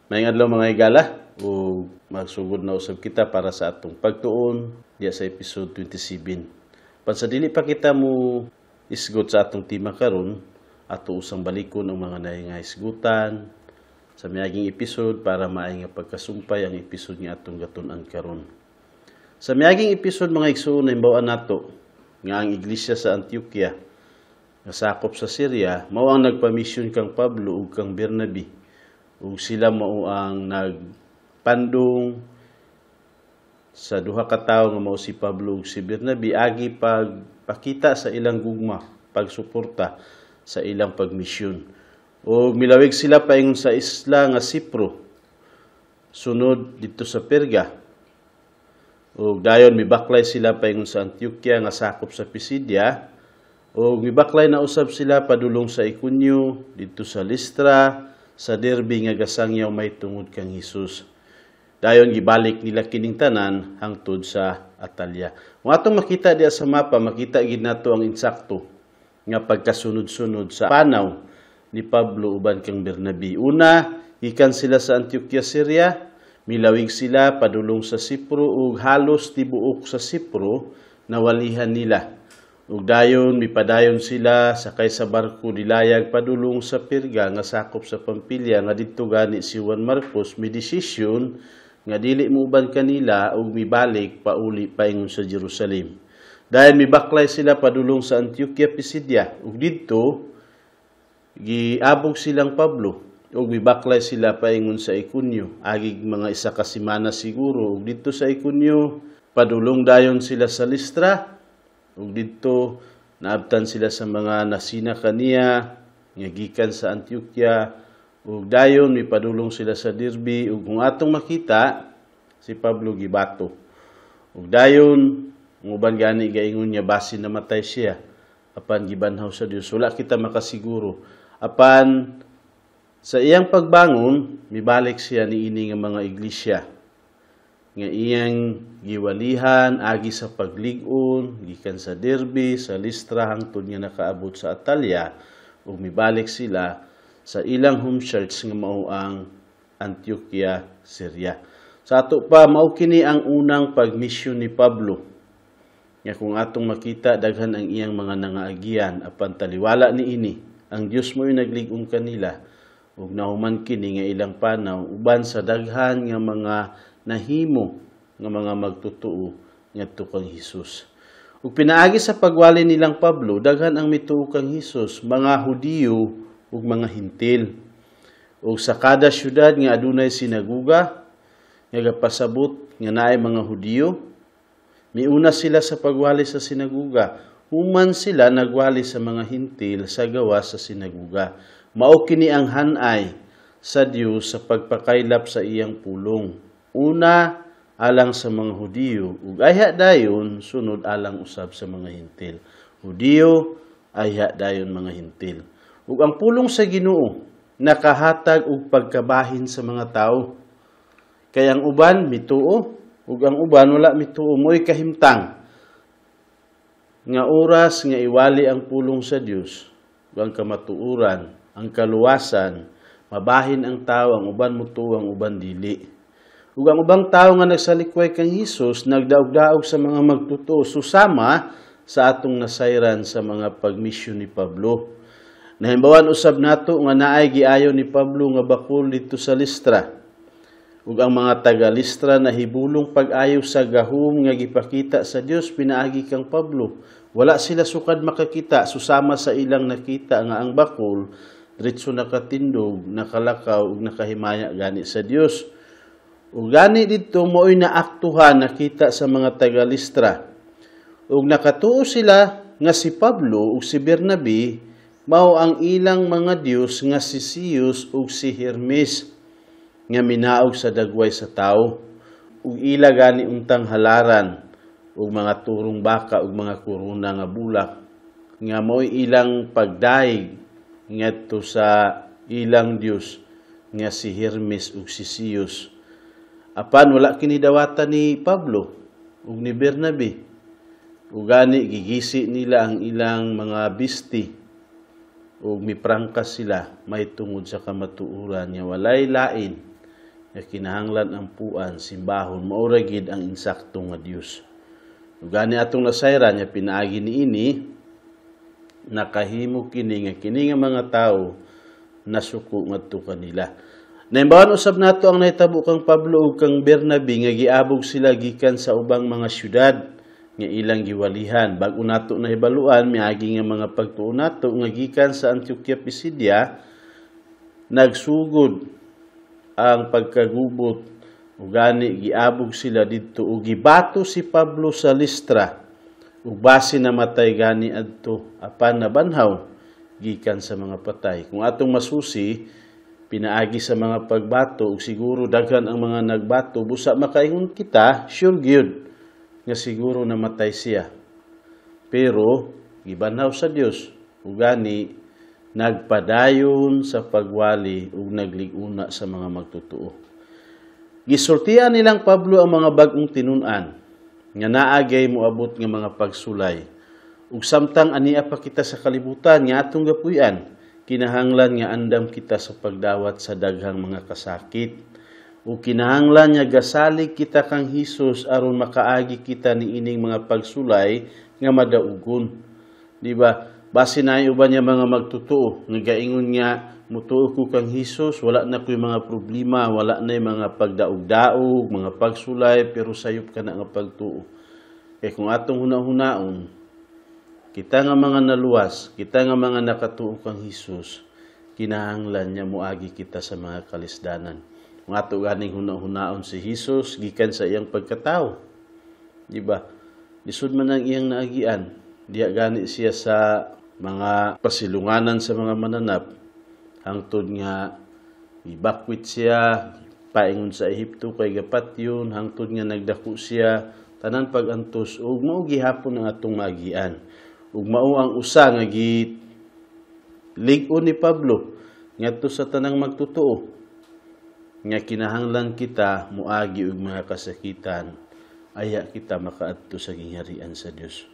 Maayong adlaw mga higala, ug magsugod na usab kita para sa atong pagtuon diya sa episode 27. Pansa dili pa kita mo isgot sa atong tema karon, ato usang balikon ang mga nga isgutan sa miaging episode para maay nga pagkasumpay ang episode nga atong gatun-an karon. Sa miaging episode mga igsoon nahibaw-an nato nga ang iglesia sa Antioquia nga sakop sa Syria mao ang nagpamisyon kang Pablo ug kang Bernabe. Ug sila mao ang nagpandong sa duha ka tawo nga mao si Pablo ug si Bernabe agi pagpakita sa ilang gugma, pagsuporta sa ilang pagmisyon. Ug milawig sila paingon sa isla nga Cipro sunod dito sa Perga. Ug dayon mibaklay sila paingon sa Antioquia nga sakop sa Pisidia. Ug mibaklay na usab sila padulong sa Iconio dito sa Listra, sa Derbe nga gasangyaw may tungod kang Hesus. Dayon gibalik nila kining tanan hangtod sa Atalia. Kung atong makita diya sa mapa, makita gid nato ang insakto nga pagkasunod-sunod sa panaw ni Pablo uban kang Bernabe. Una, gikan sila sa Antioquia, Syria, milawig sila padulong sa Cipro ug halos tibuok sa Cipro nawalihan nila. Ug dayon mipadayon sila sakay sa barko dilayag padulong sa Perga nga sakop sa Pampilya nga didto gani si Juan Marcos midesisyon nga dili muuban kanila ug mibalik pauli paingon sa Jerusalem. Dayon mibaklay sila padulong sa Antioquia Pisidia ug didto giabog silang Pablo ug mibaklay sila paingon sa Iconio agig mga isa ka semana siguro ug didto sa Iconio padulong dayon sila sa Listra. Ug dito naabtan sila sa mga nasina kaniya nga gikan sa Antioquia ug dayon mipadulong sila sa Derbe ug kung atong makita si Pablo gibato. Ug dayon uban gani gaingon niya basin namatay siya apan gibanhaw sa Dios. Wala kita makasiguro. Apan sa iyang pagbangon mibalik siya niini nga mga iglesia nga iyang giwalihan agi sa paglig-on gikan sa Derbe, sa Listra hangtod nga nakaabot sa Atalia ug mibalik sila sa ilang home church nga mao ang Antioquia, Syria. Sa ato pa mao kini ang unang pagmisyon ni Pablo. Nga kung atong makita daghan ang iyang mga nangaagian apan taliwala niini ang Dios mo'y naglig-on kanila ug nahuman kini nga ilang panaw uban sa daghan nga mga nahimo nga mga magtutuo ngadto kang Hesus. Ug pinaagi sa pagwali nilang Pablo, daghan ang mituo kang Hesus, mga Hudiyo ug mga Hintil. Ug sa kada syudad nga adunay sinaguga nga gapasabot nga naay mga Hudiyo, miuna sila sa pagwali sa sinaguga. Human sila nagwali sa mga Hintil sa gawas sa sinaguga. Mao kini ang hanay sa Dios sa pagpakaylap sa iyang pulong. Una, alang sa mga Hudiyo, ug ayha dayon sunod alang usab sa mga Hintil. Hudiyo, ayha dayon mga Hintil. Ug ang pulong sa Ginoo nakahatag og pagkabahin sa mga tao. Kay ang uban mituo, ug ang uban wala mituo, mo'y kahimtang nga oras nga iwali ang pulong sa Dios, ug ang kamatuoran, ang kaluwasan, mabahin ang tao, ang uban mutuo, ang uban dili. Ug ang ubang tao nga nagsalikway kang Hesus nagdaog-daog sa mga magtutuo susama sa atong nasayran sa mga pagmisyon ni Pablo. Nahimbawan usab nato nga naay giayo ni Pablo nga bakul dito sa Listra. Ug ang mga taga Listra nahibulong pag-ayo sa gahom nga gipakita sa Dios pinaagi kang Pablo. Wala sila sukad makakita susama sa ilang nakita nga ang bakul diretso nakatindog, nakalakaw ug nakahimaya gani sa Dios. Ug gani dito mo'y naaktuhan nakita sa mga taga Listra. Ug nakatuo sila nga si Pablo ug si Bernabe mao ang ilang mga Dios nga si Zeus ug si Hermes nga minaog sa dagway sa tao. Ug ila gani untang halaran ug mga turong baka ug mga korona nga bulak nga mo'y ilang pagdaig ngadto sa ilang Dios nga si Hermes ug si Zeus. Apan wala kini dawatan ni Pablo ug ni Bernabe. Ug gani gigisi nila ang ilang mga bisti ug miprangkas sila may tungod sa kamatuoran nga walay lain nga kinahanglan ang puan simbahon mao ra gid ang insakto nga Dios. Ug gani atong nasayran nga pinaagi niini nakahimo kini nga mga tawo nasuko ngadto kanila. Naimbawan usab nato ang nahitabo kang Pablo ug kang Bernabe nga giabog sila gikan sa ubang mga syudad nga ilang giwalihan. Bag-o nato nahibaluan miagi nga mga pagtuo nato nga gikan sa Antioquia Pisidia nagsugod ang pagkagubot ug gani giabog sila didto ug gibato si Pablo sa Listra ug base namatay gani adto apan nabanhaw gikan sa mga patay. Kung atong masusi pinaagi sa mga pagbato ug siguro daghan ang mga nagbato busa makaingon kita sure gyud nga siguro namatay siya. Pero gibanhaw sa Dios ug gani nagpadayon sa pagwali ug naglig-una sa mga magtutuo. Gisultian nilang Pablo ang mga bag-ong tinun-an nga naagay moabot nga mga pagsulay. Ug samtang ania pa kita sa kalibutan nga atong gapuy-an, kinahanglan nga andam kita sa pagdawat sa daghang mga kasakit. Ug kinahanglan nga gasalig kita kang Hesus aron makaagi kita niining mga pagsulay nga madaugon. Di ba? Base na uban niya mga magtutuo nga gaingon nga mutuo ko kang Hesus, wala na ko'y mga problema, wala na mga pagdaog-daog, mga pagsulay, pero sayop ka na nga pagtuo. Kaya kung atong hunahunaon, kita nga mga naluwas, kita nga mga nakatuo kang Hesus, kinahanglan niya muagi kita sa mga kalisdanan. Kung ato ganing hunahunaon si Hesus, gikan sa iyang pagkatao. Di ba? Lisod man ang iyang naagian. Diya gani siya sa mga pasilunganan sa mga mananap. Hangtod nga ibakwit siya, paingon sa Ehipto kay gapat yun, hangtod nga nagdako siya, tanan pagantos, ug mao gihapon ang atong maagian. Ug mao ang usa nga lig-on ni Pablo ngadto sa tanang magtutuo nga kinahanglan kita muagi og mga kasakitan aya kita makaadto sa gingharian sa Dios.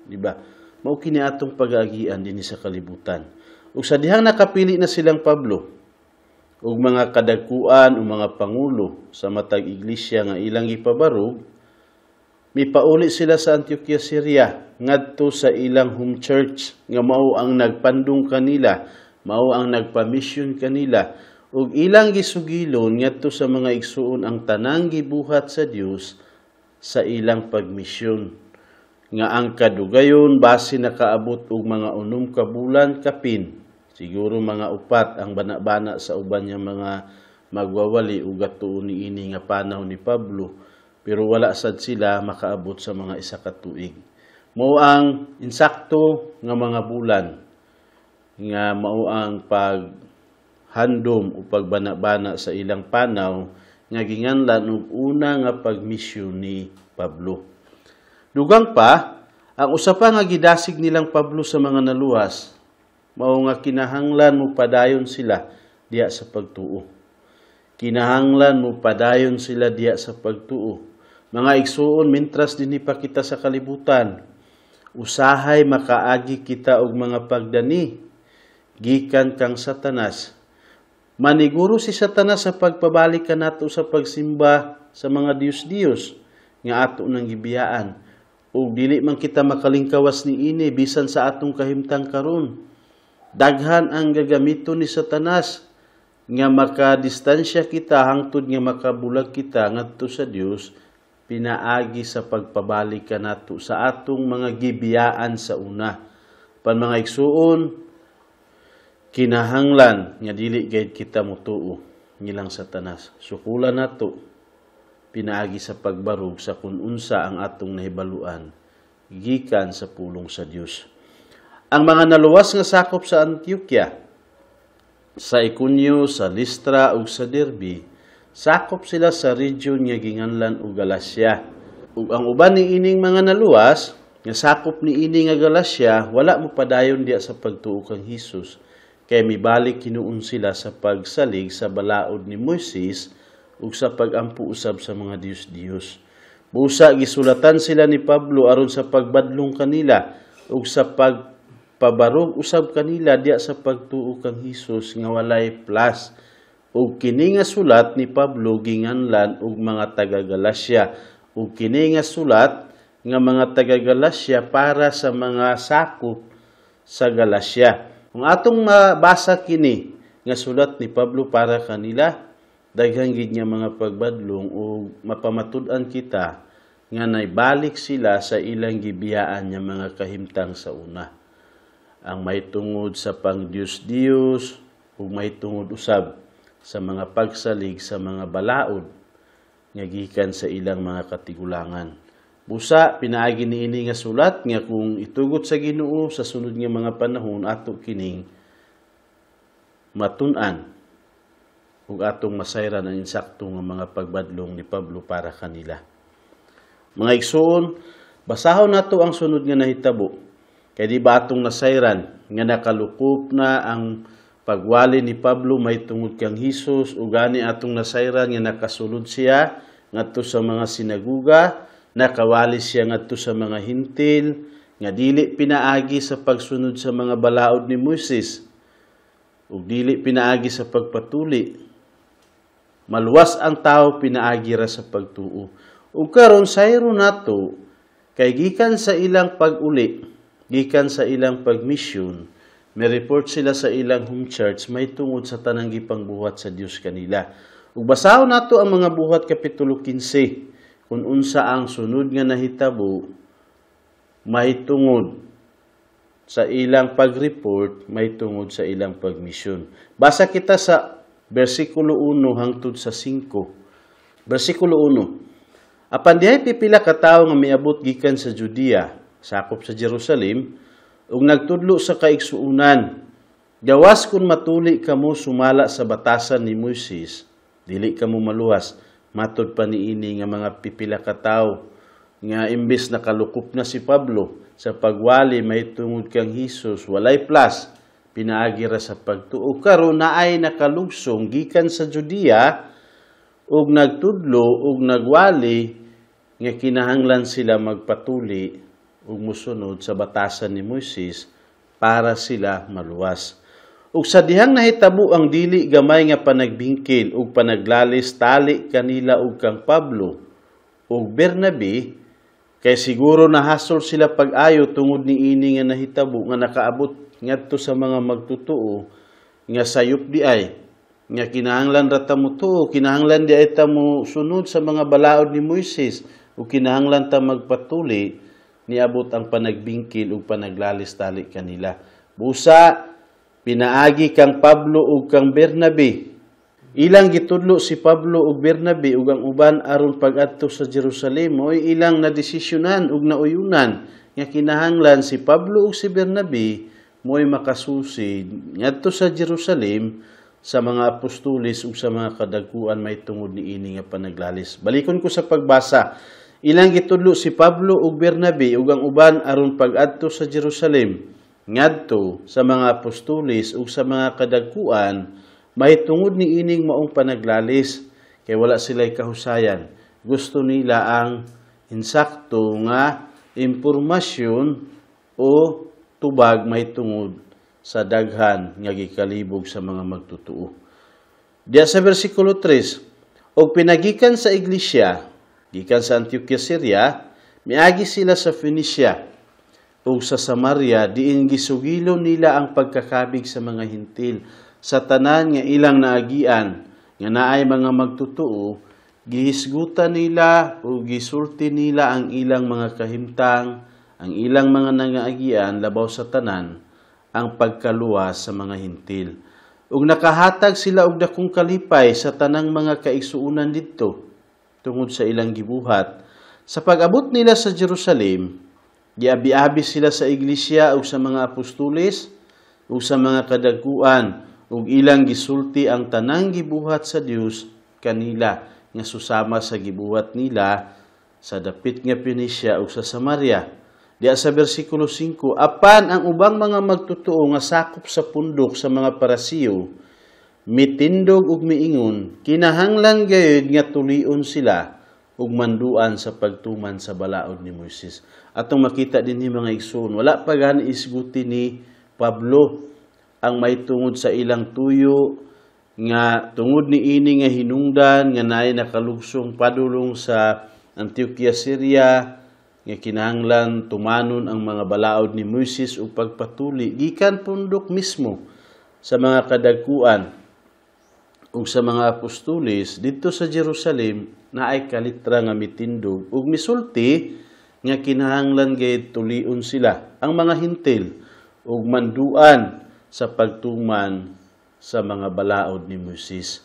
Di ba? Mao kini atong pag-aagian dinhi sa kalibutan. Ug sa dihang nakapili na silang Pablo ug mga kadagkuan o mga pangulo sa matag iglesia nga ilang ipabarog, mipauli sila sa Antioquia, Syria, ngadto sa ilang home church nga mao ang nagpandong kanila, mao ang nagpamisyon kanila, ug ilang gisugilon ngadto sa mga igsuon ang tanang gibuhat sa Dios sa ilang pagmisyon. Nga ang kadugayon base nakaabot og mga 6 ka bulan kapin, siguro mga 4 ang bana-bana sa uban nga mga magwawali ug gatuon niini nga panahon ni Pablo. Pero wala sad sila makaabot sa mga 1 ka tuig. Mao ang insakto nga mga bulan nga mao ang paghandom o pagbana-bana sa ilang panaw nga ginganlan og una nga pagmisyon ni Pablo. Dugang pa, ang usa pa nga gidasig nilang Pablo sa mga naluwas, mao nga kinahanglan mo padayon sila diya sa pagtuo. Kinahanglan mo padayon sila diya sa pagtuo. Mga igsuon, mintras dinhi pa kita sa kalibutan, usahay makaagi kita og mga pagdani, gikan kang Satanas. Maniguro si Satanas sa pagpabalik nato sa pagsimba sa mga Diyos-Diyos nga ato nang gibiyaan. Ug dili man kita makalingkawas niini bisan sa atong kahimtang karon. Daghan ang gagamiton ni Satanas nga makadistansya kita hangtod nga makabulag kita ngadto sa Dios, pinaagi sa pagpabalik nato sa atong mga gibiyaan sa una. Pan mga igsuon, kinahanglan nga dili gayud kita mutuo nilang Satanas. Sukulan nato pinaagi sa pagbarug sa kun unsa ang atong nahibaluan gikan sa pulong sa Dios. Ang mga naluwas nga sakop sa Antioquia, sa Iconio, sa Listra ug sa Derbe, sakop sila sa region nga ginganlan og Galacia. Ug ang uban ni ining mga naluwas nga sakop ni ini nga Galacia, wala mo padayon diya sa pagtuo kang Hesus, kay mibalik hinuon sila sa pagsalig sa balaod ni Moises ug sa pagampo usab sa mga Diyos-Diyos. Busa gisulatan sila ni Pablo aron sa pagbadlong kanila ug sa pagpabarog usab kanila diya sa pagtuo kang Hesus nga walay plus ug kini nga sulat ni Pablo ginganlan og mga taga-Galasya, ug kini nga sulat nga mga taga-Galasya para sa mga sakop sa Galasya. Kung atong mabasa kini nga sulat ni Pablo para kanila, daghang gid nga mga pagbadlong ug mapamatud-an kita nga naibalik sila sa ilang gibiyaan nga mga kahimtang sa una. Ang may tungod sa pang-Diyos-Diyos ug may tungod usab sa mga pagsalig sa mga balaod nga gikan sa ilang mga katigulangan. Busa pinaagi niini nga sulat nga kung itugot sa Ginoo sa sunod nga mga panahon ato kining matun-an ug atong masayran ang insakto nga mga pagbadlong ni Pablo para kanila. Mga igsoon, basahon nato ang sunod nga nahitabo. Kay di ba atong nasayran nga nakalukop na ang pagwali ni Pablo may tungod kang Hesus ug gani atong nasayran nga nakasulod siya ngadto sa mga sinaguga, nakawali siya ngadto sa mga hintil, nga dili pinaagi sa pagsunod sa mga balaod ni Moises, ug dili pinaagi sa pagpatuli. Maluwas ang tao pinaagi ra sa pagtuo. Ug karon sayro nato kay gikan sa ilang pag-uli, gikan sa ilang pagmisyon, may report sila sa ilang home church may tungod sa tanang gipangbuhat sa Dios kanila. Ug basahon nato ang mga buhat kapitulo 15 kung unsa ang sunod nga nahitabo may tungod sa ilang pag-report, may tungod sa ilang pagmisyon. Basa kita sa versikulo 1 hangtod sa 5. Versikulo 1. Apan dihay pipila ka tawo nga miabot gikan sa Judea, sakop sa Jerusalem, ug nagtudlo sa kaigsuunan. Gawas kun matuli kamo sumala sa batasan ni Moises, dili kamo maluwas. Matod pa niini nga mga pipila ka tawo nga imbes nakalukop na si Pablo sa pagwali may tungod kang Hesus, walay plus, pinaagi ra sa pagtuo. Karon naay nakalugsong gikan sa Judea ug nagtudlo ug nagwali nga kinahanglan sila magpatuli ug musunod sa batasan ni Moises para sila maluwas. Ug sa dihang nahitabo ang dili gamay nga panagbingkil ug panaglalis tali kanila ug kang Pablo ug Bernabe, kay siguro nahasol sila pag-ayo tungod niini nga nahitabo nga nakaabot ngadto sa mga magtutuo nga sayop di ay nga kinahanglan ra ta mo tuo, kinahanglan di ay ta mo sunod sa mga balaod ni Moises ug kinahanglan ta magpatuli, niabot ang panagbingkil ug panaglalis tali kanila. Busa pinaagi kang Pablo ug kang Bernabe. Ilang gitudlo si Pablo ug Bernabe ug ang uban aron pag-adto sa Jerusalem, mo'y ilang nadesisyonan ug nauyunan nga kinahanglan si Pablo ug si Bernabe mo'y makasusi ngadto sa Jerusalem sa mga apostoles ug sa mga kadagkuan may tungod niini nga panaglalis. Balikon ko sa pagbasa. Ilang gitudlo si Pablo ug Bernabe ug ang uban aron pag-adto sa Jerusalem ngadto sa mga apostoles ug sa mga kadagkuan may tungod ni ining maong panaglalis, kay wala sila'y kahusayan. Gusto nila ang insakto nga impormasyon o tubag may tungod sa daghan nga gikalibog sa mga magtutuo. Diya sa versikulo 3, og pinagikan sa iglesia gikan sa Antioquia, Syria, miagi sila sa Phoenicia ug sa Samaria, diin gisugilo nila ang pagkakabig sa mga hintil. Sa tanan nga ilang naagian, nga naay mga magtutuo, gihisgutan nila o gisulti nila ang ilang mga kahimtang, ang ilang mga nangaagian, labaw sa tanan, ang pagkaluwas sa mga hintil. Ug nakahatag sila og dakong kalipay sa tanang mga kaigsuunan didto tungod sa ilang gibuhat. Sa pag-abot nila sa Jerusalem, giabi-abi sila sa iglesia ug sa mga apostoles ug sa mga kadagkuan ug ilang gisulti ang tanang gibuhat sa Dios kanila nga susama sa gibuhat nila sa dapit nga Phoenicia ug sa Samaria. Diya sa versikulo 5, apan ang ubang mga magtutuo nga sakop sa pundok sa mga Parasiyo, mitindog ug miingon, kinahanglan gayud nga tulion sila ug manduan sa pagtuman sa balaod ni Moises. Atong makita dinhi mga igsoon, wala pa gani isguti ni Pablo ang may tungod sa ilang tuyo nga tungod ni ini nga hinungdan nga naay nakalugsong padulong sa Antioquia, Syria, nga kinahanglan tumanon ang mga balaod ni Moises ug pagpatuli gikan pundok mismo sa mga kadagkuan ug sa mga apostoles didto sa Jerusalem naay kalitra nga mitindog ug misulti nga kinahanglan gayud tulion sila ang mga hintil ug manduan sa pagtuman sa mga balaod ni Moises.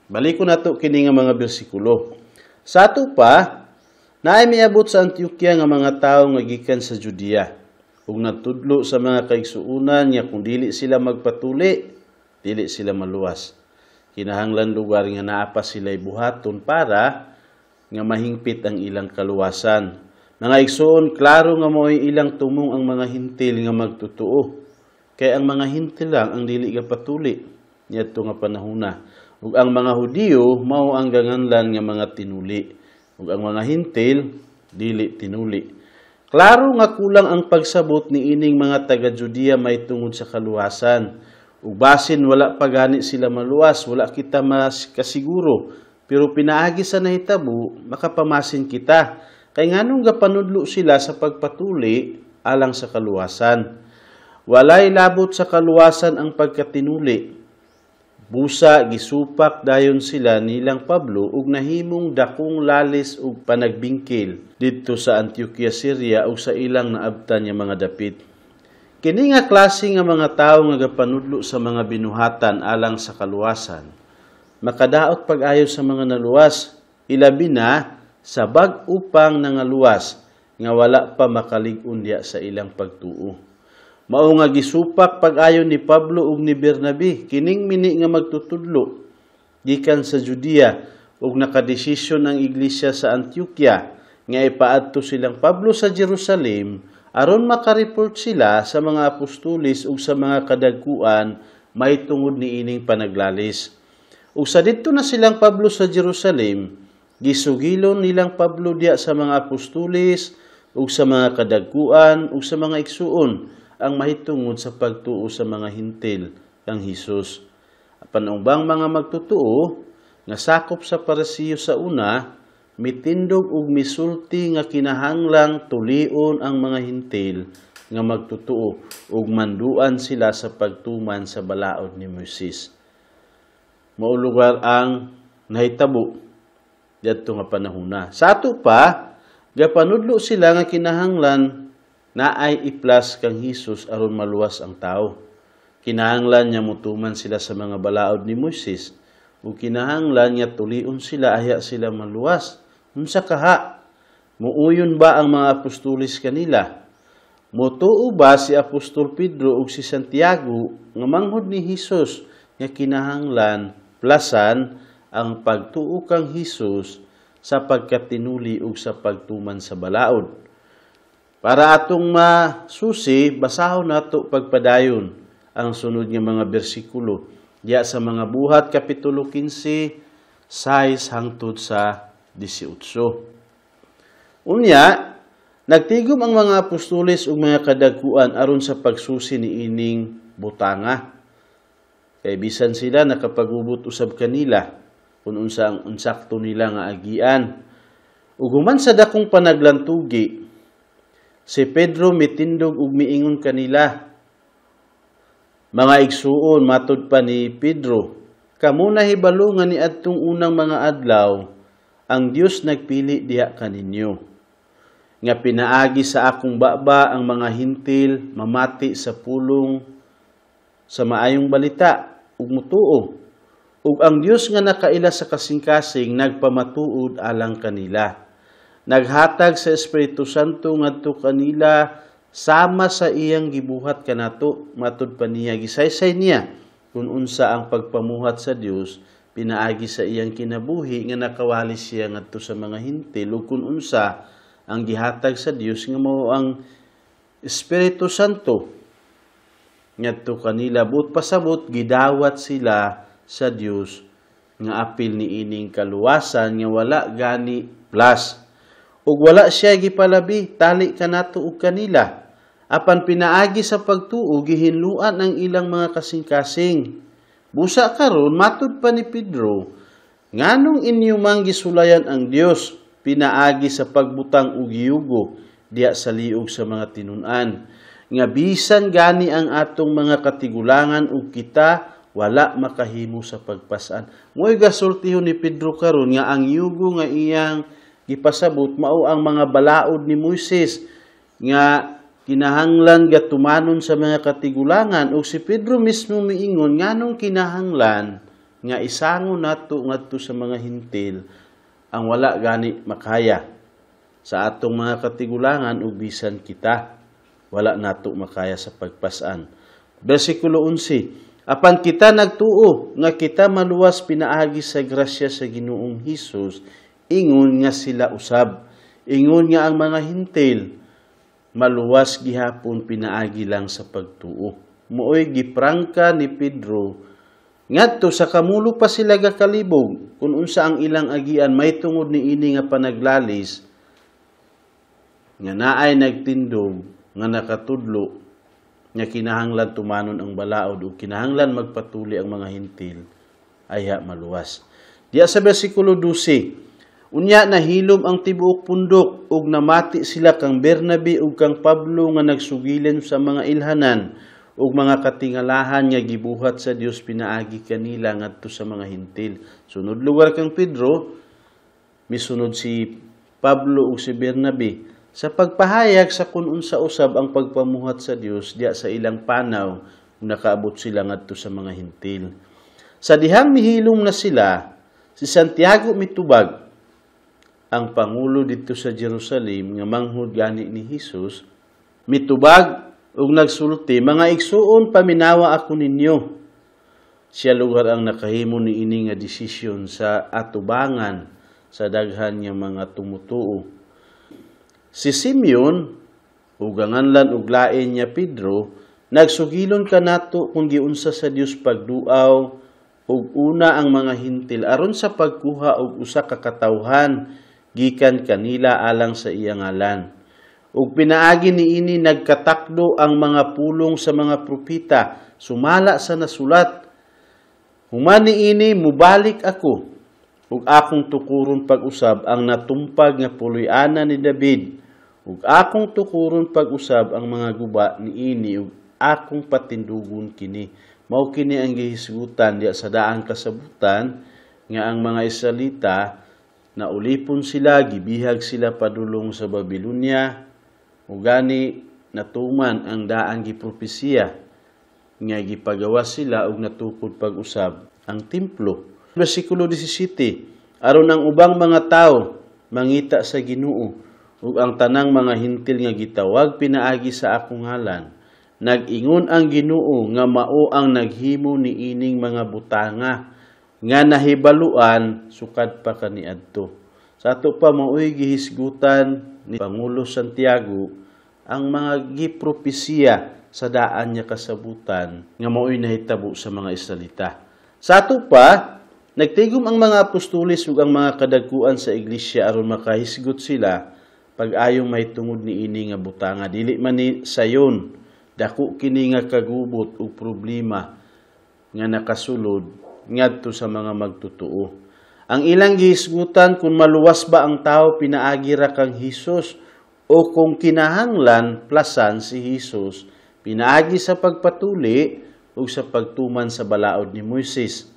Baliko nato kini nga mga bersikulo. Sa ato pa, naay miabot sa Antioquia nga mga tawo nga gikan sa Judea ug natudlo sa mga kaigsuonan nga kung dili sila magpatuli, dili sila maluwas. Kinahanglan lugar nga naa pa sila'y buhaton para nga mahingpit ang ilang kaluwasan. Mga igsoon, klaro nga mo'y ilang tumong ang mga hintil nga magtutuo. Kaya ang mga hintil lang ang dili ka patuli niadto nga panahona. Ug ang mga Hudiyo mao ang ganganlan nga mga tinuli. Ug ang mga hintil dili tinuli. Klaro nga kulang ang pagsabot ni ining mga taga-Judea may tungod sa kaluwasan. Ug basin wala pa gani sila maluwas, wala kita mas kasiguro. Pero pinaagi sa nahitabo, makapamasin kita. Kay nganong gapanudlo sila sa pagpatuli alang sa kaluwasan. Walay labot sa kaluwasan ang pagkatinuli. Busa gisupak dayon sila nilang Pablo ug nahimong dakong lalis ug panagbingkil didto sa Antioquia, Syria ug sa ilang naabtan nga mga dapit. Kini nga klase nga mga tawo nga gapanudlo sa mga binuhatan alang sa kaluwasan, makadaot pag-ayo sa mga naluwas, ilabi na sa bag-upang nangaluwas nga wala pa makalig-on diya sa ilang pagtuo. Mao nga gisupak pag-ayo ni Pablo ug ni Bernabe kining mini nga magtutudlo gikan sa Judea ug nakadesisyon ang iglesia sa Antioquia nga ipaadto silang Pablo sa Jerusalem aron makareport sila sa mga apostoles ug sa mga kadagkuan may tungod ni ining panaglalis. Ug sa didto na silang Pablo sa Jerusalem, gisugilon nilang Pablo diya sa mga apostoles ug sa mga kadagkuan ug sa mga igsuon ang mahitungod sa pagtuo sa mga hintil kang Hesus. Apan ubang mga magtutuo nga sakop sa parisiyo sa una, mitindog ug misulti nga kinahanglang tulion ang mga hintil nga magtutuo ug manduan sila sa pagtuman sa balaod ni Moises. Mao lugar ang nahitabo didto nga panahona. Sa ato pa, gapanudlo sila nga kinahanglan naay iplas kang Hesus aron maluwas ang tao. Kinahanglan niya mutuman sila sa mga balaod ni Moises ug kinahanglan niya tulion sila aya sila maluwas. Unsa kaha? Muuyon ba ang mga apostoles kanila? Motuo ba si Apostol Pedro ug si Santiago nga manghod ni Hesus nga kinahanglan plasan ang pagtuo kang Hesus sa pagkatinuli ug sa pagtuman sa balaod? Para atong masusi, basahon nato pagpadayon ang sunod nga mga bersikulo diya sa mga Buhat kapitulo 15, 6 hangtod sa 18. Unya, nagtigom ang mga apostoles ug mga kadagkuan aron sa pagsusi ni ining butanga. Kay bisan sila nakapagubot usab kanila kung unsa ang unsakto nila nga agian. Ug human sa dakong panaglantugi, si Pedro mitindog ug miingon kanila, mga igsuon, matod pa ni Pedro, kamo nahibalo nga niadtong unang mga adlaw, ang Dios nagpili diha kaninyo. Nga pinaagi sa akong baba ang mga hintil mamati sa pulong sa maayong balita ug mutuo. Ug ang Dios nga nakaila sa kasing-kasing nagpamatuod alang kanila. Naghatag sa Espiritu Santo ngadto kanila sama sa iyang gibuhat kanato, matud pa niya gisaysay niya kung unsa ang pagpamuhat sa Dios pinaagi sa iyang kinabuhi nga nakawali siya ngadto sa mga hintil ug kung unsa ang gihatag sa Dios nga mao ang Espiritu Santo ngadto kanila. Buot pasabot gidawat sila sa Dios nga apil ni ining kaluwasan nga wala gani plus. Ug wala siya gipalabi, tali kanato ug kanila. Apan pinaagi sa pagtuo, gihinluan ang ilang mga kasing-kasing. Busa karon matud pa ni Pedro, nganong inyo mang gisulayan ang Dios pinaagi sa pagbutang og yugo diya sa liog sa mga tinun-an, nga bisan gani ang atong mga katigulangan ug kita wala makahimo sa pagpasan. Mo'y gasultihon ni Pedro karon nga ang yugo nga iyang gipasabot mao ang mga balaod ni Moises nga kinahanglan gatumanon sa mga katigulangan, ug si Pedro mismo miingon nganong kinahanglan nga isangon nato ngadto sa mga hintil ang wala gani makaya sa atong mga katigulangan ug bisan kita wala nato makaya sa pagpasan. Bersikulo 11, apan kita nagtuo nga kita maluwas pinaagi sa grasya sa Ginoong Hesus, ingon nga sila usab. Ingon nga ang mga hintil maluwas gihapon pinaagi lang sa pagtuo. Mooy giprangka ni Pedro ngadto sa kamulo pa sila gakalibog kun unsa ang ilang agian may tungod ni ini nga panaglalis nga naay nagtindog nga nakatudlo nga kinahanglan tumanon ang balaod o kinahanglan magpatuli ang mga hintil ay maluwas. Diya sa bersikulo 12, unya nahilom ang tibuok pundok ug namati sila kang Bernabe ug kang Pablo nga nagsugilin sa mga ilhanan ug mga katingalahan nga gibuhat sa Dios pinaagi kanila ngadto sa mga hintil. Sunod lugar kang Pedro, misunod si Pablo ug si Bernabe sa pagpahayag sa kun unsa usab ang pagpamuhat sa Dios diya sa ilang panaw nakaabot sila ngadto sa mga hintil. Sa dihang mihilom na sila, si Santiago mitubag, ang pangulo dito sa Jerusalem nga manghud gani ni Hesus, mitubag ug nagsulti, mga igsuon paminawa ako ninyo. Siya lugar ang nakahimo ni ini nga desisyon sa atubangan sa daghan nga mga tumutuo. Si Simeon, uganganlan ug lain niya Pedro, nagsugilon kanato kung giunsa sa Dios pagduaw ug una ang mga hintil aron sa pagkuha og usa ka katawhan gikan kanila alang sa iyang ngalan. Ug pinaagi niini nagkatakdo ang mga pulong sa mga propeta sumala sa nasulat. Human niini mubalik ako ug akong tukuron pag-usab ang natumpag nga puloy-ana ni David, ug akong tukuron pag-usab ang mga guba niini ug akong patindugon kini. Mao kini ang gihisgutan diya sa daang kasabutan nga ang mga Israelita na ulipon sila, gibihag sila padulong sa Babylonia, ug gani natuman ang daang gipropesiya nga gipagawa sila ug natukod pag-usab ang templo. Bersikulo 17, aron ang ubang mga tao mangita sa Ginoo ug ang tanang mga hintil nga gitawag pinaagi sa akong ngalan. Nag-ingon ang Ginoo nga mao ang naghimo ni ining mga butanga nga nahibaluan sukad pa kaniadto. Sa ato pa mao'y gihisgutan ni Pangulo Santiago ang mga gipropesiya sa daan niya kasabutan nga mao'y nahitabo sa mga Israelita. Sa ato pa, nagtigom ang mga apostoles ug ang mga kadagkuan sa iglesia aron makahisgot sila pag-ayong may tungod ni ini nga butanga. Dili man ni sayon, dako kini nga kagubot ug problema nga nakasulod ngadto sa mga magtutuo. Ang ilang gihisgutan kung maluwas ba ang tao pinaagi ra kang Hesus o kung kinahanglan plasan si Hesus pinaagi sa pagpatuli o sa pagtuman sa balaod ni Moises.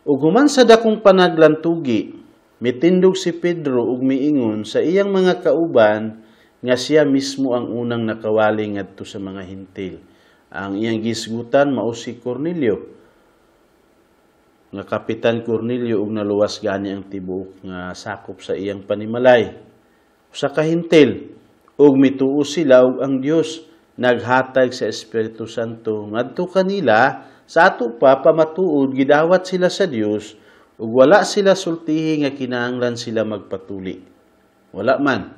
Ug human sa dakong panaglantugi, mitindog si Pedro ug miingon sa iyang mga kauban nga siya mismo ang unang nakawali ngadto sa mga hintil. Ang iyang gisgutan mao si Cornelio, nga Kapitan Cornelio ug naluwas gani ang tibuok nga sakop sa iyang panimalay. Usa ka hintil ug mituo sila ug ang Dios naghatag sa Espiritu Santo ngadto kanila. Sa ato pa pamatuod gidawat sila sa Dios ug wala sila sultihi nga kinahanglan sila magpatuli. Wala man.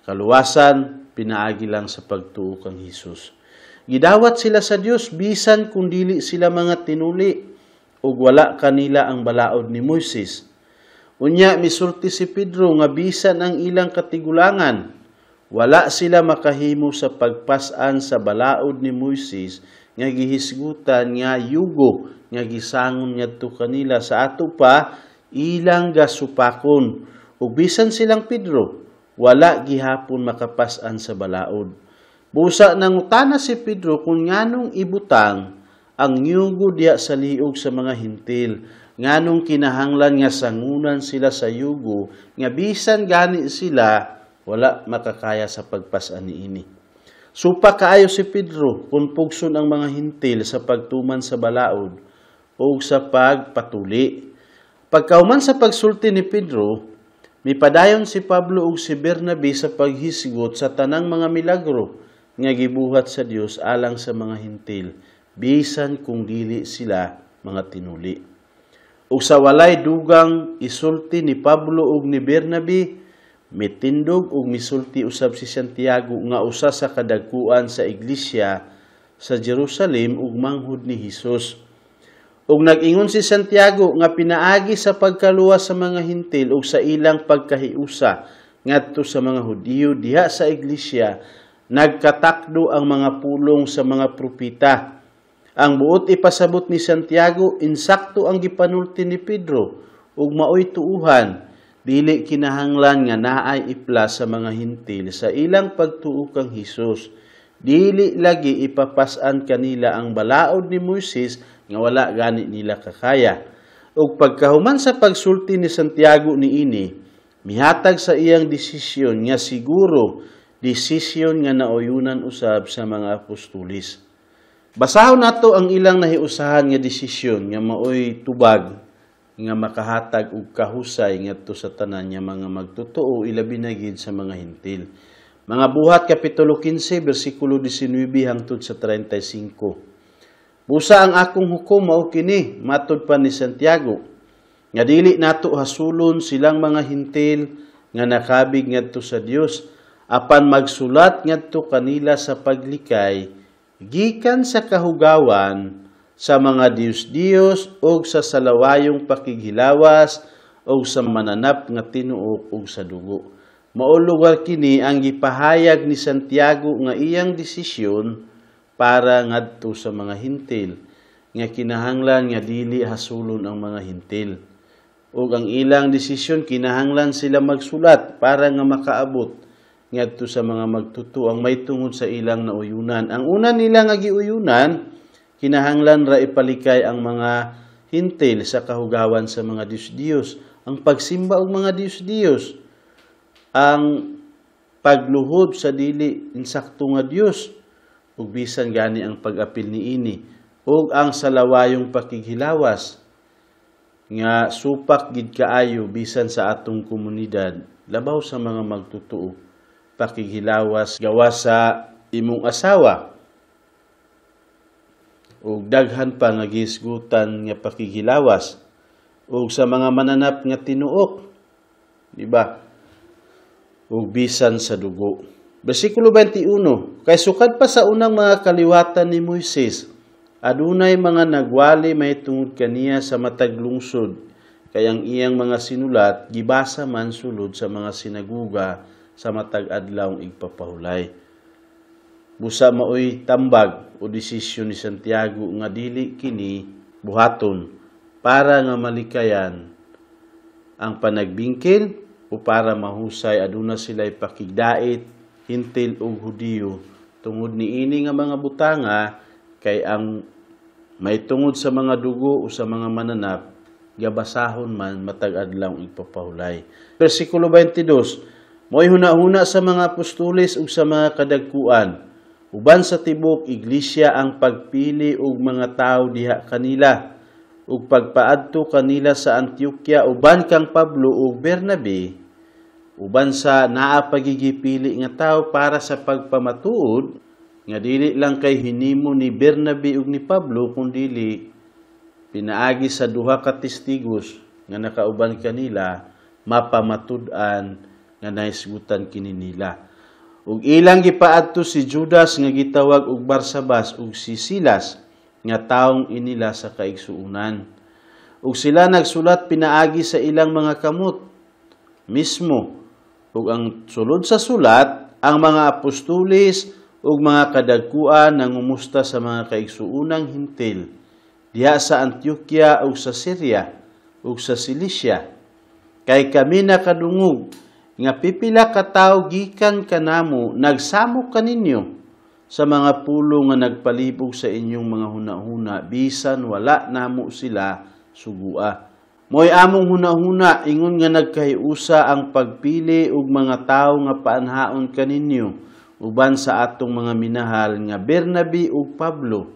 Kaluwasan pinaagi lang sa pagtuo kang Hesus. Gidawat sila sa Dios bisan kung dili sila mga tinuli ug wala kanila ang balaod ni Moises. Unya misulti si Pedro nga bisan ang ilang katigulangan, wala sila makahimo sa pagpasan sa balaod ni Moises nga gihisgutan nga yugo nga gisangon ngadto kanila sa ato pa ilang gasupakon ug bisan silang Pedro wala gihapon makapas-an sa balaod. Busa nangutana si Pedro kung nganong ibutang ang yugo diya sa liog sa mga hintil, nganong kinahanglan nga sangunan sila sa yugo nga bisan gani sila wala makakaya sa pagpas-an niini. Supa kaayo si Pedro kung pugson ang mga hintil sa pagtuman sa balaod o sa pagpatuli. Pagkauman sa pagsulti ni Pedro, mipadayon si Pablo ug si Bernabe sa paghisgot sa tanang mga milagro nga gibuhat sa Dios alang sa mga hintil, bisan kung dili sila mga tinuli. Ug sa walay dugang isulti ni Pablo ug ni Bernabe, mitindog ug misulti usab si Santiago nga usa sa kadagkuan sa iglesia sa Jerusalem ug manghud ni Hesus. Ug nag-ingon si Santiago nga pinaagi sa pagkaluwas sa mga hintil ug sa ilang pagkahiusa ngadto sa mga Hudiyo diha sa iglesia, nagkatakdo ang mga pulong sa mga propeta. Ang buot ipasabot ni Santiago, insakto ang gipanulti ni Pedro ug maoy tuuhan, dili kinahanglan nga naay iplas sa mga hintil sa ilang pagtuo kang Hesus. Dili lagi ipapas-an kanila ang balaod ni Moises nga wala gani nila kakaya. Ug pagkahuman sa pagsulti ni Santiago niini, mihatag sa iyang desisyon nga siguro desisyon nga nauyunan usab sa mga apostolis. Basahon nato ang ilang nahiusahan nga desisyon nga maoy tubag nga makahatag og kahusay ngadto sa tanan nga mga magtotoo ilabi na gid sa mga hintil. Mga Buhat kapitulo 15 bersikulo 19 hangtod sa 35. Busa ang akong hukom mao kini, matud pa ni Santiago, nga dili nato hasulon silang mga hintil nga nakabig ngadto sa Dios apan magsulat ngadto kanila sa paglikay gikan sa kahugawan sa mga Dios-Dios o sa salawayong pakighilawas o sa mananap nga tinuok o sa dugo. Mao lugar kini ang gipahayag ni Santiago nga iyang desisyon para ngadto sa mga hintil nga kinahanglan nga dili hasulon ang mga hintil. Ug ang ilang desisyon kinahanglan sila magsulat para nga makaabot ngadto sa mga magtuto ang may tungod sa ilang nauyunan. Ang una nila nga giuyunan, kinahanglan ra ipalikay ang mga hintil sa kahugawan sa mga Dios-Dios, ang pagsimba og mga Dios-Dios, ang pagluhod sa dili insakto nga Dios, ug bisan gani ang pag-apil niini, ug ang salawayong pakighilawas nga supak gid kaayo bisan sa atong komunidad, labaw sa mga magtutuo, pakighilawas gawas sa imong asawa, ug daghan pa nga gisgutan nga pakighilawas ug sa mga mananap nga tinuok, di ba? Ug bisan sa dugo. Bersikulo 21, kay sukad pa sa unang mga kaliwatan ni Moises, adunay mga nagwali may tungod kaniya sa matag lungsod, kay ang iyang mga sinulat gibasa man sulod sa mga sinaguga sa matag adlaw igpapahulay. Busa maoy tambag o desisyon ni Santiago nga dili kini buhaton para nga malikayan ang panagbingkil o para mahusay aduna sila'y pakigdait, hintil o Hudiyo, tungod niini nga mga butanga kay ang may tungod sa mga dugo o sa mga mananap, gabasahon man matag adlaw igpapahulay. Bersikulo 22, mo'y huna-huna sa mga apostoles ug sa mga kadagkuan, uban sa tibok iglesia ang pagpili og mga tao diha kanila, ug pagpaadto kanila sa Antioquia uban kang Pablo ug Bernabe, uban sa naa pagigipili nga tao para sa pagpamatuod, nga dili lang kay hinimo ni Bernabe ug ni Pablo, kundi pinaagi sa duha ka testigos nga nakauban kanila, mapamatud-an nga naisgutan kini nila. Ug ilang gipaadto si Judas nga gitawag og Barsabas ug si Silas nga taong inila sa kaigsuunan. Ug sila nagsulat pinaagi sa ilang mga kamot mismo. Ug ang sulod sa sulat, ang mga apostoles ug mga kadagkuan nangumusta sa mga kaigsuunang hintil diha sa Antioquia ug sa Syria ug sa Cilicia. Kay kami nakadungog nga pipila ka tawo gikan kanamo nagsamok kaninyo sa mga pulong nga nagpalibog sa inyong mga hunahuna bisan wala namo sila sugua. Mo'y among hunahuna ingon nga nagkahiusa ang pagpili og mga tawo nga paanhaon kaninyo uban sa atong mga minahal nga Bernabe ug Pablo,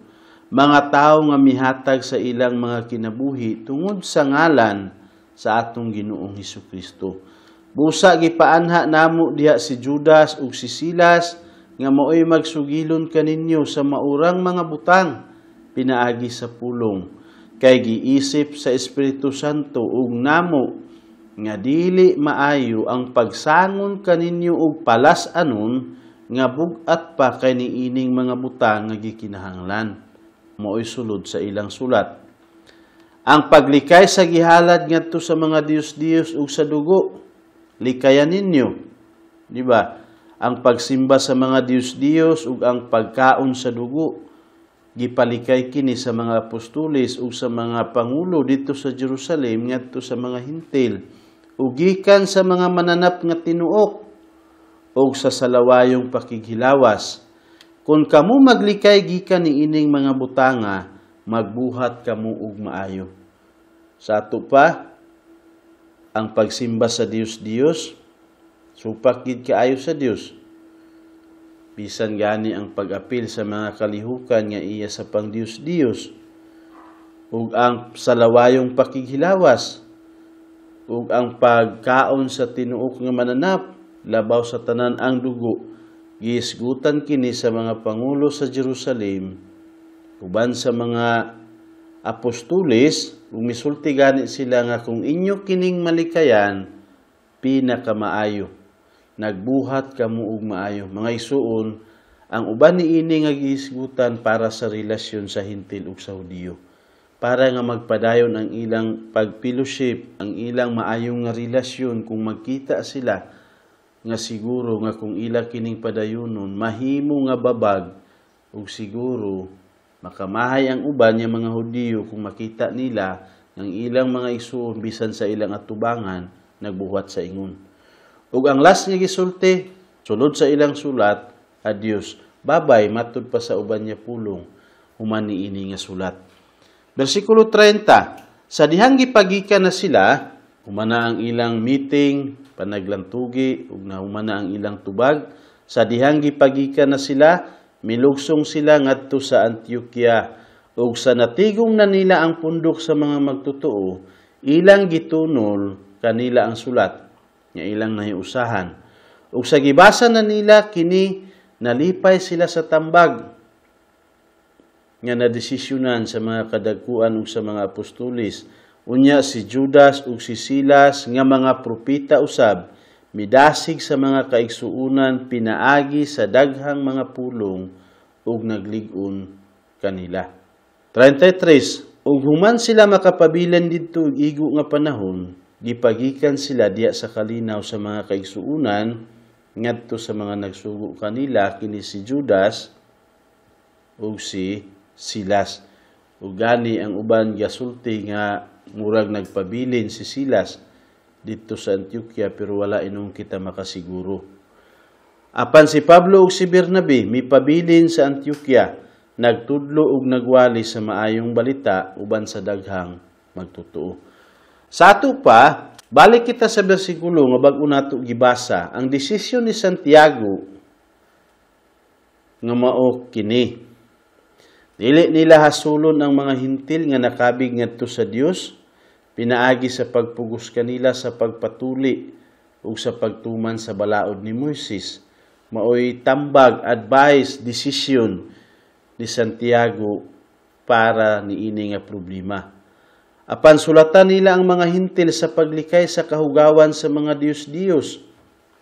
mga tawo nga mihatag sa ilang mga kinabuhi tungod sa ngalan sa atong Ginoong Hesukristo. Busa gipaanha namo diha si Judas ug si Silas nga mao'y magsugilon kaninyo sa maurang mga butang pinaagi sa pulong. Kay giisip sa Espiritu Santo ug namo nga dili maayo ang pagsangon kaninyo og palas-anon nga bug-at pa kay niining mga butang nga gikinahanglan. Mao'y sulod sa ilang sulat. Ang paglikay sa gihalad ngadto sa mga Dios-Dios ug sa dugo, likayan ninyo. Di ba? Ang pagsimba sa mga Dios-Dios ug ang pagkaon sa dugo, gipalikay kini sa mga apostoles ug sa mga pangulo dito sa Jerusalem ngadto sa mga hintil ug gikan sa mga mananap nga tinuok ug sa salawayong pakighilawas. Kung kamo maglikay gikan niining mga butanga, magbuhat kamo og maayo. Sa ato pa ang pagsimba sa Dios-Dios, supak gid kaayo sa Dios. Bisan gani ang pag-apil sa mga kalihukan nga iya sa pang-Dios-Dios ug ang salawayong pakighilawas ug ang pagkaon sa tinuok nga mananap labaw sa tanan ang dugo giisgutan kini sa mga pangulo sa Jerusalem uban sa mga apostoles ug misulti gani sila nga kung inyo kining malikayan pinakamaayo. Nagbuhat kamo og maayo. Mga isuon, ang uban niini nga gihisgutan para sa relasyon sa hintil ug sa Hudiyo. Para nga magpadayon ang ilang pagfellowship, ang ilang maayong nga relasyon kung magkita sila nga siguro nga kung ila kining padayonon mahimo nga babag ug siguro makamahay ang uban nga mga Hudiyo kung makita nila ang ilang mga isuon bisan sa ilang atubangan nagbuhat sa ingon. Ug ang last nga gisulti, sulod sa ilang sulat, adios, babay, matud pa sa uban niya pulong, human niini nga sulat. Versikulo 30, sa dihang gipagikan na sila, humana ang ilang meeting, panaglantugi, ug na humana ang ilang tubag, sa dihang gipagikan na sila, milugsong sila ngadto sa Antioquia, ug sa natigom na nila ang pundok sa mga magtotoo, ilang gitunol kanila ang sulat nga ilang nahiusahan. Ug sa gibasa na nila kini nalipay sila sa tambag nga nadesisyonan sa mga kadagkuan ug sa mga apostoles. Unya si Judas ug si Silas nga mga propeta usab midasig sa mga kaigsuunan pinaagi sa daghang mga pulong ug naglig-on kanila. 33 ug human sila makapabilin didto og igo nga panahon, gipagikan sila diya sa kalinaw sa mga kaigsuunan ngadto sa mga nagsugo kanila kini si Judas ug si Silas. Ug gani ang uban gasulti nga murag nagpabilin si Silas dito sa Antioquia pero wala inong kita makasiguro. Apan si Pablo ug si Bernabe mipabilin sa Antioquia, nagtudlo ug nagwali sa maayong balita uban sa daghang magtotoo. Sa ato pa, balik kita sa bersikulo nga bag-o nato gibasa, ang desisyon ni Santiago nga mao kini. Dili nila hasulon ang mga hintil nga nakabig ngadto sa Dios, pinaagi sa pagpugos kanila sa pagpatuli ug sa pagtuman sa balaod ni Moises. Maoy tambag, advice, desisyon ni Santiago para niini nga problema. Apan sulatan nila ang mga hintil sa paglikay sa kahugawan sa mga Dios-Dios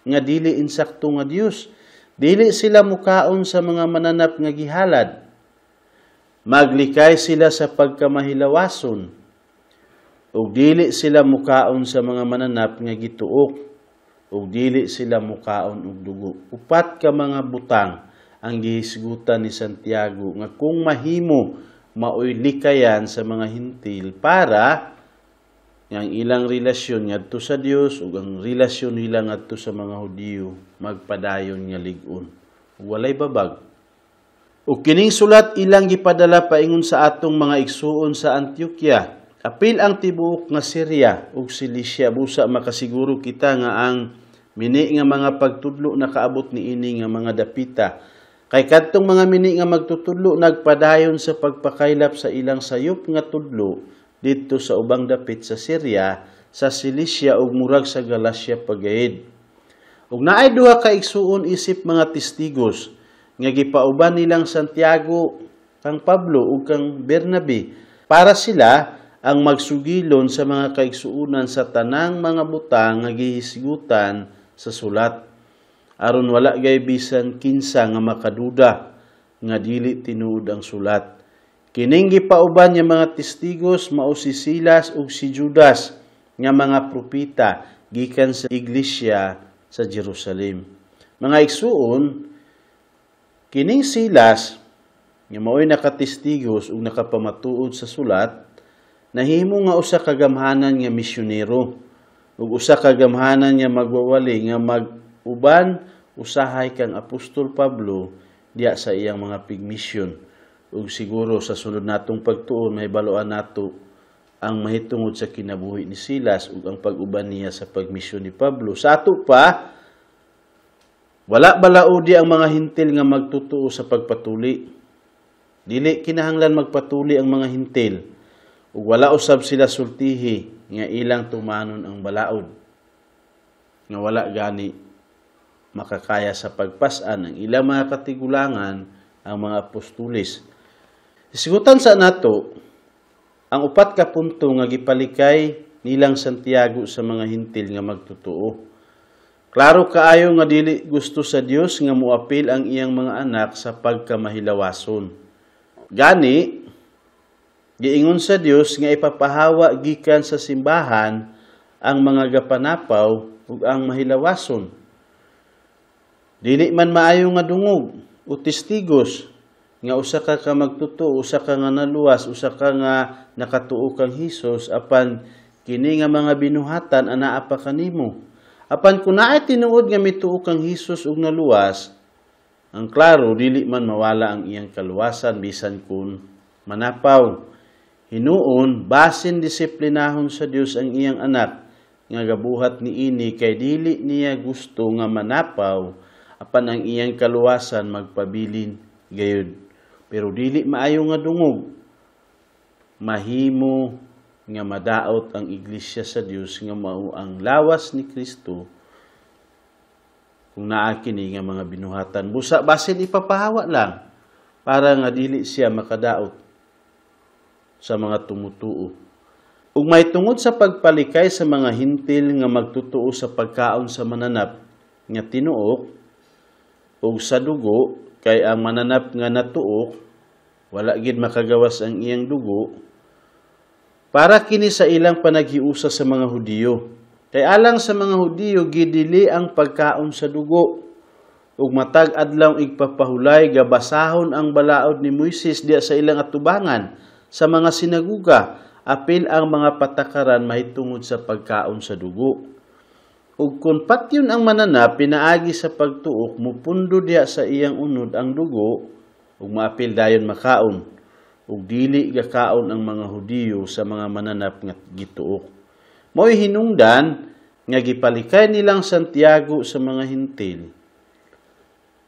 nga dili insakto nga Dios. Dili sila mukaon sa mga mananap nga gihalad. Maglikay sila sa pagkamahilawason. Ug dili sila mukaon sa mga mananap nga gituok. Ug dili sila mukaon og dugo. Upat ka mga butang ang gihisgutan ni Santiago nga kung mahimo maoy likayan sa mga hintil para ang ilang relasyon ngadto sa Dios ug ang relasyon nila ngadto sa mga Hudiyo magpadayon nga lig-on. Walay babag. Ug kining sulat ilang gipadala paingon sa atong mga igsuon sa Antioquia. Apil ang tibuok nga Syria ug Cilicia busa makasiguro kita nga ang mini nga mga pagtudlo nakaabot niini nga mga dapita. Kay kadtong mga mini nga magtutudlo nagpadayon sa pagpakaylap sa ilang sayop nga tudlo dito sa ubang dapit sa Syria, sa Cilicia ug murag sa Galacia pagayid. Ug naay duha ka igsuon isip mga testigos nga gipauban nilang Santiago, kang Pablo ug kang Bernabe para sila ang magsugilon sa mga kaigsuonan sa tanang mga butang nga gihisgutan sa sulat. Aron wala gay bisan kinsa nga makaduda nga dili tinuod ang sulat. Kining gipauban nga mga testigos mao si Silas ug si Judas nga mga propeta gikan sa iglesia sa Jerusalem. Mga igsuon, kining Silas nga mao'y nakatestigos ug nakapamatuod sa sulat, nahimo nga usa ka gamhanan nga misyonero ug usa ka gamhanan nga magwawali nga mag-uban usahay kang Apostol Pablo diya sa iyang mga pigmisyon. Ug siguro sa sunod natong pagtuon may baluan nato ang mahitungod sa kinabuhi ni Silas ug ang pag-uban niya sa pagmisyon ni Pablo. Sa ato pa, wala balaodi ang mga hintil nga magtutuo sa pagpatuli. Dili kinahanglan magpatuli ang mga hintil ug wala usab sila sultihi nga ilang tumanon ang balaod. Nga wala gani makakaya sa pagpasan ang ilang mga katigulangan ang mga apostoles. Isigutan sa nato ang upat ka punto nga gipalikay nilang Santiago sa mga hintil nga magtutuo. Klaro kaayo nga dili gusto sa Dios nga muapil ang iyang mga anak sa pagkamahilawason. Gani, giingon sa Dios nga ipapahawa gikan sa simbahan ang mga gapanapaw ug ang mahilawason. Dili man maayo nga dungog o testigos nga usa ka magtutuo, usa ka nga naluwas, usa ka nga nakatuo kang Hesus apan kini nga mga binuhatan anaa pa kanimo. Apan kun naay tinuod nga mituo kang Hesus ug naluwas, ang klaro dili man mawala ang iyang kaluwasan bisan kun manapaw. Hinuon basin disiplinahon sa Dios ang iyang anak nga gabuhat niini kay dili niya gusto nga manapaw apan ang iyang kaluwasan magpabilin gayud. Pero dili maayo nga dungog. Mahimo nga madaot ang iglesia sa Dios nga mao ang lawas ni Kristo kung naa kini nga mga binuhatan. Busa basin ipapahawa lang para nga dili siya makadaot sa mga tumutuo. Ug may tungod sa pagpalikay sa mga hintil nga magtutuo sa pagkaon sa mananap nga tinuok ug sa dugo, kay ang mananap nga natuok, wala gid makagawas ang iyang dugo, para kini sa ilang panaghiusa sa mga Hudiyo. Kay alang sa mga Hudiyo, gidili ang pagkaon sa dugo, ug matag adlaw igpapahulay, gabasahon ang balaod ni Moises diya sa ilang atubangan, sa mga sinaguga, apil ang mga patakaran mahitungod sa pagkaon sa dugo. Ug kung patyon ang mananap, pinaagi sa pagtuok, mupundo diya sa iyang unod ang dugo, ug maapil dayon makaon, ug dili gakaon ang mga Hudiyo sa mga mananap nga gituok. Mo'y hinungdan nga gipalikay nilang Santiago sa mga hintil,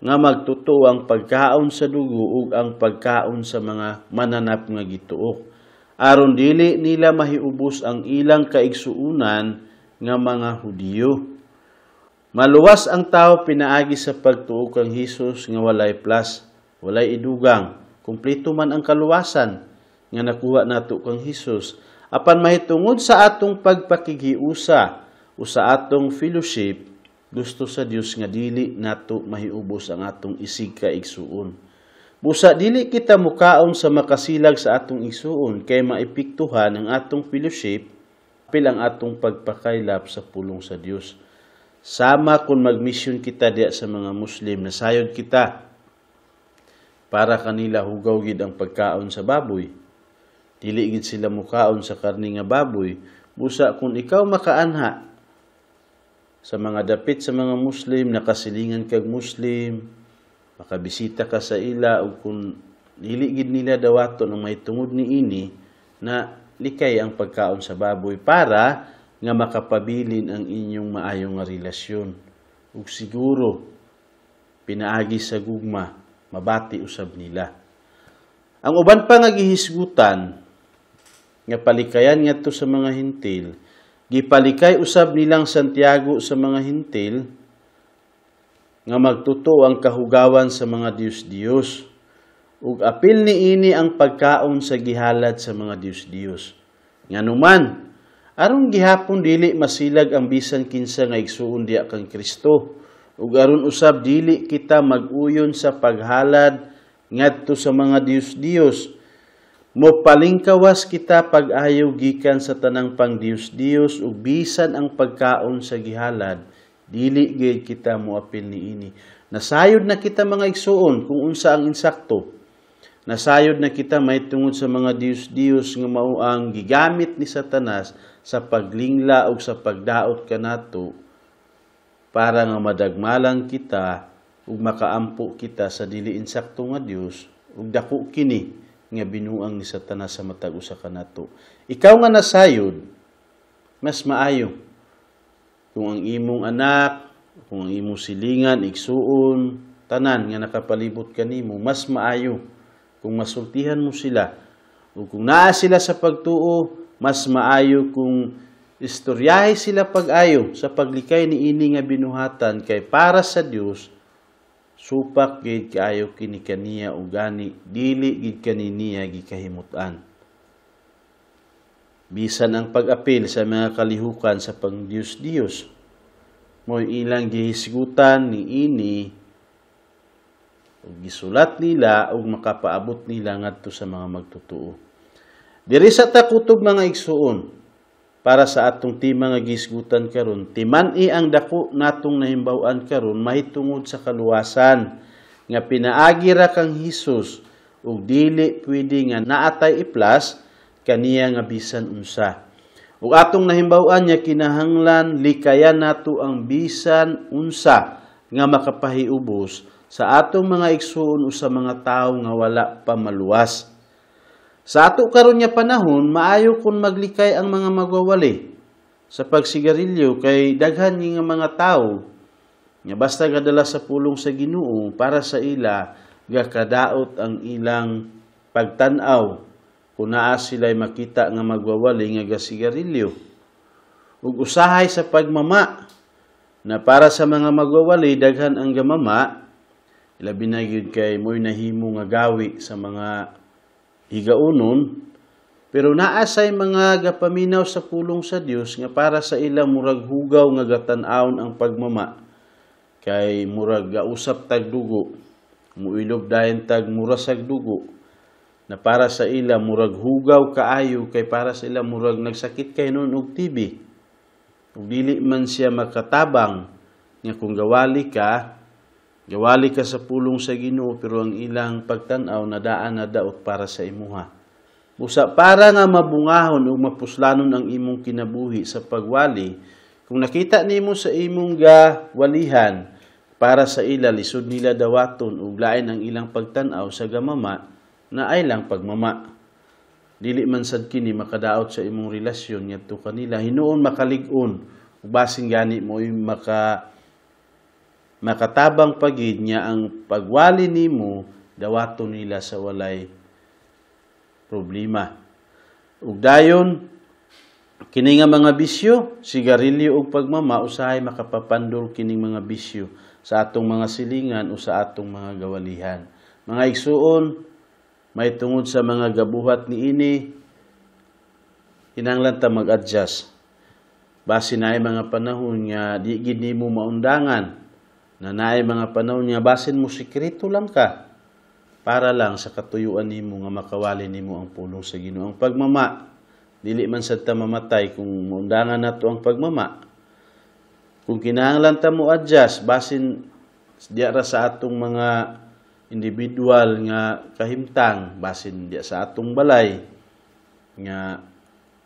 nga magtutuo ang pagkaon sa dugo ug ang pagkaon sa mga mananap nga gituok. Aron dili nila mahiubos ang ilang kaigsuunan nga mga Hudiyo. Maluwas ang tao pinaagi sa pagtuo kang Hesus nga walay plus, walay idugang. Kumpleto man ang kaluwasan nga nakuha nato kang Hesus. Apan mahitungod sa atong pagpakigiusa o sa atong fellowship, gusto sa Dios nga dili nato mahiubos ang atong isig ka igsuon. Busa dili kita mukaon sa makasilag sa atong igsuon kay maepektuhan ang atong fellowship apil ang atong pagpakaylap sa pulong sa Dios. Sama kung magmisyon kita diya sa mga Muslim, nasayod kita. para kanila hugaw gid ang pagkaon sa baboy. Dili gid sila mukaon sa karne nga baboy. Busa kung ikaw makaanha sa mga dapit sa mga Muslim, nakasilingan kag Muslim, makabisita ka sa ila, o kung dili gid nila dawaton ang may tungod ni ini, na likay ang pagkaon sa baboy para nga makapabilin ang inyong maayong nga relasyon. Ug siguro, pinaagi sa gugma, mabati usab nila. Ang uban pa nga gihisgutan, nga palikayan ngadto sa mga hintil, gipalikay usab nilang Santiago sa mga hintil, nga magtuto ang kahugawan sa mga Dios-Dios. Ug apil niini ang pagkaon sa gihalad sa mga Dios-Dios. Nganuman, aron gihapon dili masilag ang bisan kinsa nga igsuon diha kang Kristo. Ug aron usab dili kita mag-uyon sa paghalad ngadto sa mga Dios-Dios. Mopalingkawas kita pag-ayaw gikan sa tanang pang Dios-Dios ug bisan ang pagkaon sa gihalad, dili gid kita moapil niini. Nasayod na kita mga igsuon kung unsa ang insakto. Nasayod na kita may tungod sa mga Dios-Dios nga mao ang gigamit ni Satanas sa paglingla ug sa pagdaot kanato para nga madagmalan kita ug makaampo kita sa dili insakto nga Dios ug dako kini nga binuang ni Satanas sa matag usa kanato. Ikaw nga nasayod, mas maayo kung ang imong anak, kung ang imong silingan, igsuon, tanan nga nakapalibot kanimo, mas maayo kung masultihan mo sila. O kung naa sila sa pagtuo, mas maayo kung istoryahe sila pag-ayo sa paglikay ni ini nga binuhatan, kay para sa Dios supak gid kaayo kini kaniya ug gani dili gid kaniniya gikahimutan. Bisan ang pag-apil sa mga kalihukan sa pang-Dios-Dios, mo'y ilang gihisgutan ni ini ug gisulat nila ug makapaabot nila ngadto sa mga magtutuo. Diri sa takutob mga igsuon, para sa atong tema nga gisgutan karon, timan-i ang dako natong nahimbaw-an karon mahitungod sa kaluwasan nga pinaagi ra kang Hesus ug dili pwede nga naatay iplas kaniya nga bisan unsa. Ug atong nahimbaw-an nya kinahanglan likayan nato ang bisan unsa nga makapahiubos sa atong mga igsuon o sa mga tawo nga wala pa maluwas. Sa ato karon nga panahon, maayo kung maglikay ang mga magwawali sa pagsigarilyo kay daghan nga mga tawo nga basta gadala sa pulong sa Ginoo para sa ila gakadaot ang ilang pagtan-aw kung naa sila'y makita nga magwawali nga gasigarilyo. Ug usahay sa pagmama na para sa mga magwawali daghan ang gamama, labi na gyud kay mo'y nahimo nga gawi sa mga higaunon, pero naasay mga gapaminaw sa pulong sa Dios nga para sa ilang murag hugaw nga gatan-awon ang pagmama, kay murag gausap tag dugo, muilob dayon tag murasag dugo, na para sa ila murag hugaw kaayo, kay para sa ila murag nagsakit kay nun og TB. Ug dili man siya makatabang nga kung gawali ka sa pulong sa Ginoo, pero ang ilang pagtan-aw nadaan na daot para sa imuha. Busa para nga mabungahon o mapuslanon ang imong kinabuhi sa pagwali, kung nakita nimo sa imong gawalihan, para sa ila lisod nila dawaton ug lain ang ilang pagtan-aw sa gamama na ay lang pagmama. Dili man sad kini makadaot sa imong relasyon ngadto kanila, hinuon makalig-on ug basin gani mo'y makatabang pagid niya ang pagwali nimo dawaton nila sa walay problema. Ug dayon kini nga mga bisyo, sigarilyo ug pagmama, usahay makapapandol kining mga bisyo sa atong mga silingan o sa atong mga gawalihan. Mga igsuon, may tungod sa mga gabuhat ni ini, kinahanglan ta mag-adjust. Base na ay mga panahon nga di gid nimo maundangan, na naay mga panahon nga basin mo sikreto lang ka para lang sa katuyuan nimo nga makawali nimo ang pulong sa Ginoo. Ang pagmama, dili man sad ta mamatay kung maundangan nato ang pagmama. Kung kinahanglan ta mo adjust basin diya ra sa atong mga individual nga kahimtang basin diya sa atong balay nga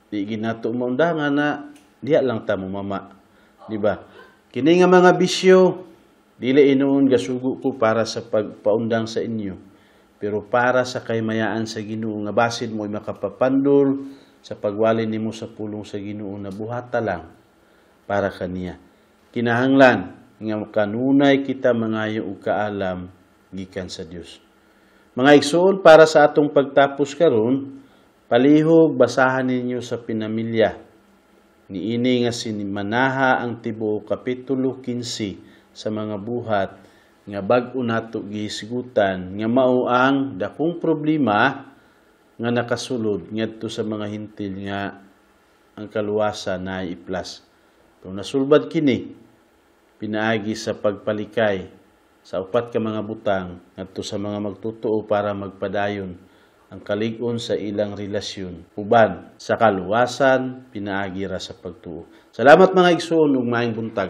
di ginato maundangan na diya lang ta mama, di ba? Kini nga mga bisyo dili inuon gasugo ko para sa pagpaundang sa inyo, pero para sa kaymayaan sa Ginoo nga basin mo makapapandol sa pagwali nimo sa pulong sa Ginoo na buhata lang para kaniya. Kinahanglan nga kanunay kita mangayo og kaalam gikan sa Dios. Mga igsoon, para sa atong pagtapos karon, palihog basahan ninyo sa pinamilya. Niini nga sinimanaha ang tibuok kapitulo 15 sa mga buhat nga bag-o nato gihisgutan nga mao ang dakong problema nga nakasulod ngadto sa mga hintil nga ang kaluwasan na iplas. Kung nasulbad kini, pinaagi sa pagpalikay sa upat ka mga butang ngadto sa mga magtotoo para magpadayon ang kalig-on sa ilang relasyon uban sa kaluwasan pinaagi ra sa pagtuo. Salamat mga igsoon ug maayong buntag.